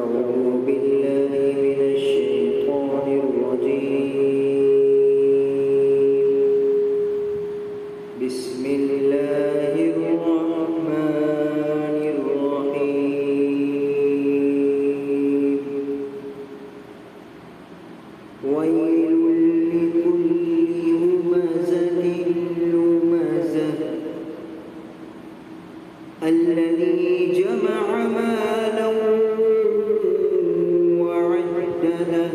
أعوذ بالله من الشيطان الرجيم. بسم الله الرحمن الرحيم. ويل لكل همزة لمزة الذي جمع مالا وعدده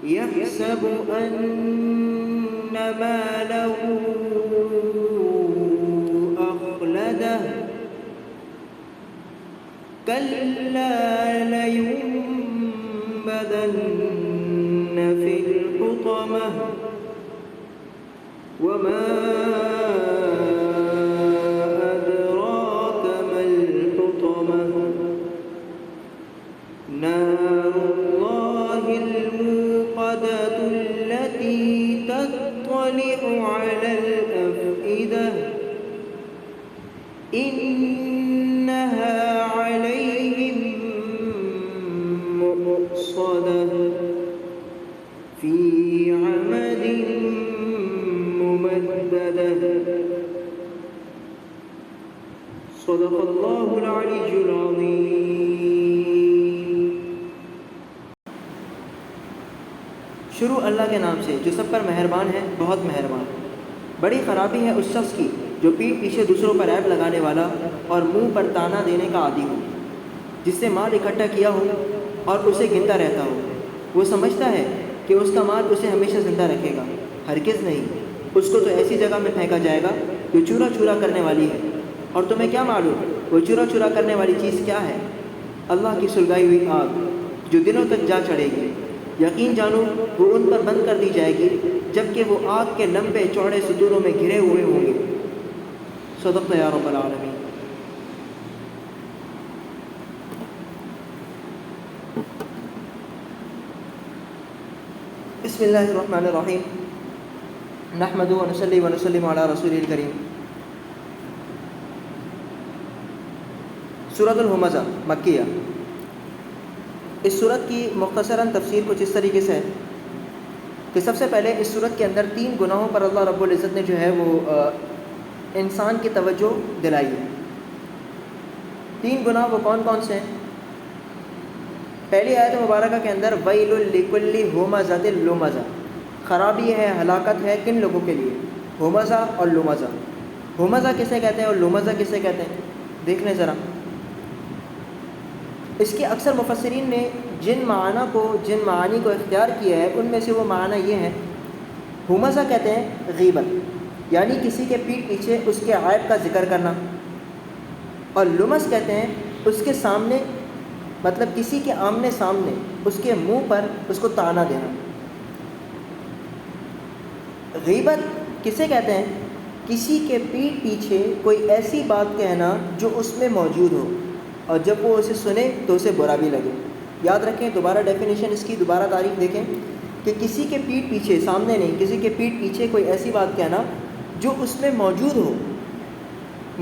يحسب أن ماله أخلده كلا لينبذن في الحطمة وما أدراك ما الحطمة نار الله الموقدة التي تطلع على الأفئدة إنها عليهم مؤصدة في عمد ممددة. صدق الله العلي العظيم. شروع اللہ کے نام سے جو سب پر مہربان ہے، بہت مہربان. بڑی خرابی ہے اس شخص کی جو پیٹھ پیچھے دوسروں پر عیب لگانے والا اور منہ پر تانا دینے کا عادی ہو، جس سے مال اکٹھا کیا ہو اور اسے گنتا رہتا ہو. وہ سمجھتا ہے کہ اس کا مال اسے ہمیشہ زندہ رکھے گا. ہرگز نہیں، اس کو تو ایسی جگہ میں پھینکا جائے گا جو چورا چورا کرنے والی ہے. اور تمہیں کیا معلوم وہ چورا چورا کرنے والی چیز کیا ہے؟ اللہ کی سلگائی ہوئی آگ جو دنوں تک جا چڑھے گی. یقین جانو وہ ان پر بند کر دی جائے گی جبکہ وہ آگ کے لمبے چوڑے ستوروں میں گھرے ہوئے ہوں گے. صدقت یا رب العالمین. بسم اللہ الرحمن الرحیم. نحمدہ ونصلی ونسلم علی رسول الکریم. سورۃ الہمزہ مکیہ. اس سورت کی مختصراً تفسیر کچھ اس طریقے سے ہے کہ سب سے پہلے اس سورت کے اندر 3 گناہوں پر اللہ رب العزت نے جو ہے وہ انسان کی توجہ دلائی ہے. 3 گناہ وہ کون کون سے ہیں؟ پہلی آیت مبارکہ کے اندر ویل لکل ہمزۃ لمزہ، خرابی ہے، ہلاکت ہے کن لوگوں کے لیے؟ ہمزہ اور لمزہ. ہمزہ کسے کہتے ہیں اور لمزہ کسے کہتے ہیں؟ دیکھ لیں ذرا. اس کے اکثر مفسرین نے جن معانی کو اختیار کیا ہے ان میں سے وہ معنی یہ ہیں. ہمزہ کہتے ہیں غیبت، یعنی کسی کے پیٹھ پیچھے اس کے عیب کا ذکر کرنا. اور لمز کہتے ہیں اس کے سامنے، مطلب کسی کے آمنے سامنے اس کے منہ پر اس کو طعنہ دینا. غیبت کسے کہتے ہیں؟ کسی کے پیٹھ پیچھے کوئی ایسی بات کہنا جو اس میں موجود ہو اور جب وہ اسے سنے تو اسے برا بھی لگے. یاد رکھیں، دوبارہ ڈیفینیشن اس کی دوبارہ تعریف دیکھیں کہ کسی کے پیٹھ پیچھے، سامنے نہیں، کسی کے پیٹھ پیچھے کوئی ایسی بات کہنا جو اس میں موجود ہو.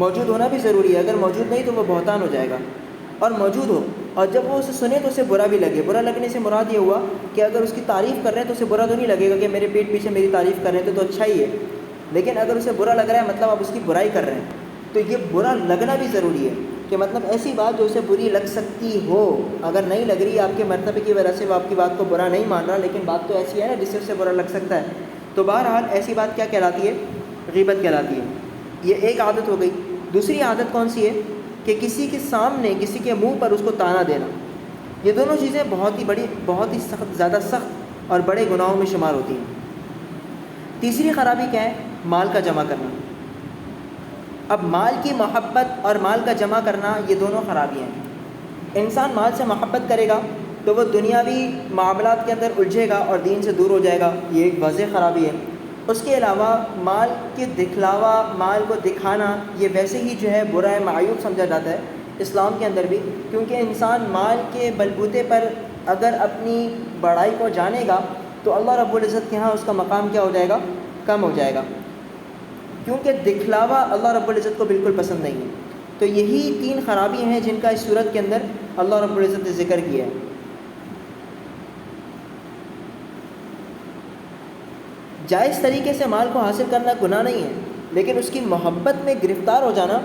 موجود ہونا بھی ضروری ہے، اگر موجود نہیں تو وہ بہتان ہو جائے گا. اور موجود ہو اور جب وہ اسے سنے تو اسے برا بھی لگے. برا لگنے سے مراد یہ ہوا کہ اگر اس کی تعریف کر رہے ہیں تو اسے برا تو نہیں لگے گا کہ میرے پیٹھ پیچھے میری تعریف کر رہے ہیں تو اچھا ہی ہے. لیکن اگر اسے برا لگ رہا ہے مطلب آپ اس کی برائی کر رہے ہیں. تو یہ برا لگنا بھی ضروری ہے کہ مطلب ایسی بات جو اسے بری لگ سکتی ہو، اگر نہیں لگ رہی آپ کے مرتبے کی وجہ سے وہ آپ کی بات کو برا نہیں مان رہا، لیکن بات تو ایسی ہے نا جس سے اسے برا لگ سکتا ہے. تو بہرحال ایسی بات کیا کہلاتی ہے؟ غیبت کہلاتی ہے. یہ ایک عادت ہو گئی. دوسری عادت کون سی ہے؟ کہ کسی کے سامنے، کسی کے منہ پر اس کو طعنہ دینا. یہ دونوں چیزیں بہت ہی زیادہ سخت اور بڑے گناہوں میں شمار ہوتی ہیں. تیسری خرابی کیا ہے؟ مال کا جمع کرنا. اب مال کی محبت اور مال کا جمع کرنا یہ دونوں خرابیاں ہیں. انسان مال سے محبت کرے گا تو وہ دنیاوی معاملات کے اندر الجھے گا اور دین سے دور ہو جائے گا. یہ ایک واضح خرابی ہے. اس کے علاوہ مال کے دکھلاوا، مال کو دکھانا یہ ویسے ہی جو ہے برا ہے، معیوب سمجھا جاتا ہے اسلام کے اندر بھی، کیونکہ انسان مال کے بلبوتے پر اگر اپنی بڑائی کو جانے گا تو اللہ رب العزت کے ہاں اس کا مقام کیا ہو جائے گا؟ کم ہو جائے گا. کیونکہ دکھلاوا اللہ رب العزت کو بالکل پسند نہیں ہے. تو یہی 3 خرابی ہیں جن کا اس صورت کے اندر اللہ رب العزت نے ذکر کیا ہے۔ جائز طریقے سے مال کو حاصل کرنا گناہ نہیں ہے، لیکن اس کی محبت میں گرفتار ہو جانا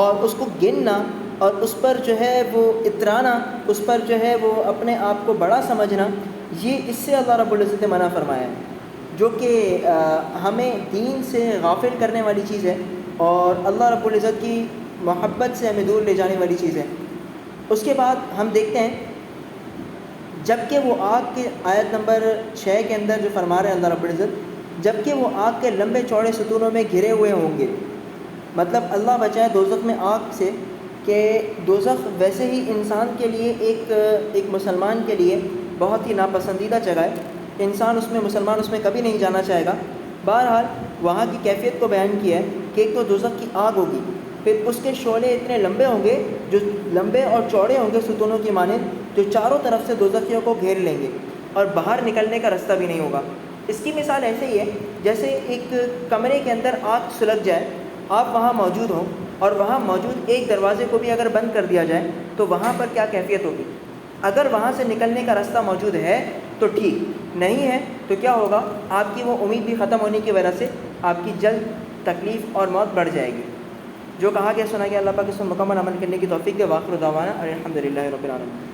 اور اس کو گننا اور اس پر جو ہے وہ اترانا، اس پر جو ہے وہ اپنے آپ کو بڑا سمجھنا، یہ اس سے اللہ رب العزت نے منع فرمایا ہے، جو کہ ہمیں دین سے غافل کرنے والی چیز ہے اور اللہ رب العزت کی محبت سے ہمیں دور لے جانے والی چیز ہے۔ اس کے بعد ہم دیکھتے ہیں جب کہ وہ آگ کے آیت نمبر 6 کے اندر جو فرما رہے ہیں اللہ رب العزت، جب کہ وہ آگ کے لمبے چوڑے ستونوں میں گھرے ہوئے ہوں گے، مطلب اللہ بچائے دوزخ میں آگ سے، کہ دوزخ ویسے ہی انسان کے لیے ایک مسلمان کے لیے بہت ہی ناپسندیدہ جگہ ہے، انسان اس میں مسلمان اس میں کبھی نہیں جانا چاہے گا۔ بہرحال وہاں کی کیفیت کو بیان کیا ہے کہ ایک تو دوزخ کی آگ ہوگی، پھر اس کے شعلے اتنے لمبے ہوں گے، جو لمبے اور چوڑے ہوں گے ستونوں کی مانند، جو چاروں طرف سے دوزخیوں کو گھیر لیں گے اور باہر نکلنے کا رستہ بھی نہیں ہوگا۔ اس کی مثال ایسے ہی ہے جیسے ایک کمرے کے اندر آگ سلگ جائے، آپ وہاں موجود ہوں اور وہاں موجود ایک دروازے کو بھی اگر بند کر دیا جائے تو وہاں پر کیا کیفیت ہوگی؟ اگر وہاں سے نکلنے کا رستہ موجود ہے تو ٹھیک، نہیں ہے تو کیا ہوگا؟ آپ کی وہ امید بھی ختم ہونے کی وجہ سے آپ کی جلد تکلیف اور موت بڑھ جائے گی۔ جو کہا گیا سنا گیا، اللہ پاک اس پر مکمل عمل کرنے کی توفیق دے۔ واخر دعوانا الحمدللہ رب العالمین۔